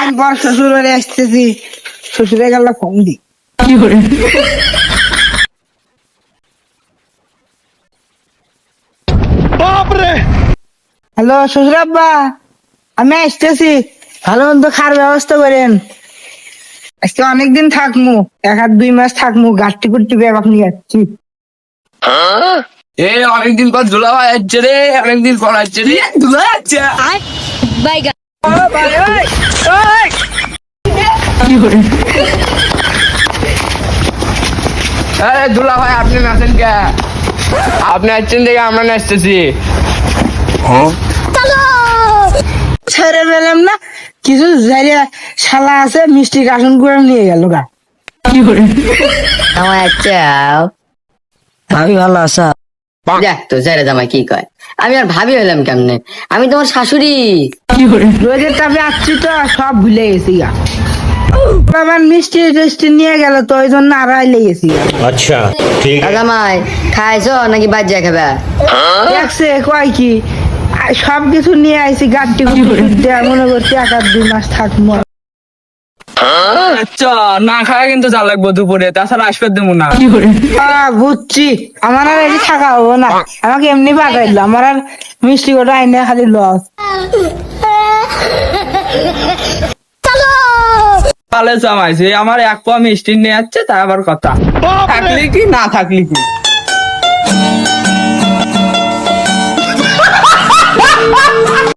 দিন পর শ্বশুর বাড়ি আসতেছি, শ্বশুরে গেল ফোন দি। হ্যালো শ্বশুর আব্বা, আমি আসতেছি, ভালো মন্দ খাওয়ার ব্যবস্থা করেন। আজকে অনেকদিন থাকমু, 1 আর 2 মাস থাকমু, গাছটি কুট্টি ব্যাপার নিয়ে যাচ্ছি। এ অনেকদিন পর দুলা ভাই আসছে রে, অনেকদিন পর আসছে রে, দুলা আসছে। দুলা ভাই আপনি নাচেন কে? আপনি আসছেন দেখে আমরা নাচতেছি। ছেড়ে পেলাম না, কিছু জায়গা শালা আছে, মিষ্টি কাসন করে নিয়ে গেল গা। আমার আচ্ছা ভাবি ভালো আছো? দেখ তো ছেড়ে জামাই কি কয়, আমি আর ভাবি হইলাম কেমনে, আমি তোমার শাশুড়ি। রোজের তাপে আসছি তো সব ভুলে গেছি গা। আমার মিষ্টি টেস্টি নিয়ে গেল তো ওই জন্য আড়াই লেগেছি। अच्छा ठीक है। জামাই খাইছো নাকি বাজ্যা খাবে? দেখছে কয় কি সব কিছু নিয়ে আইছি, গাড়ি মনে করছি 1 আর 2 মাস থাকবো। আচ্ছা না খায় কিন্তু যা লাগবো দুপুরে, তাছাড়া আসবে দেবো না। বুঝছি, আমার আর এটি থাকা হবো না, আমাকে এমনি পাঠাইলো, আমার আর মিষ্টি গোটা আইনে খালি লস। তাহলে জামাইছে আমার 1 পোয়া মিষ্টি নিয়ে যাচ্ছে, তা আবার কথা, থাকলি কি না থাকলি কি।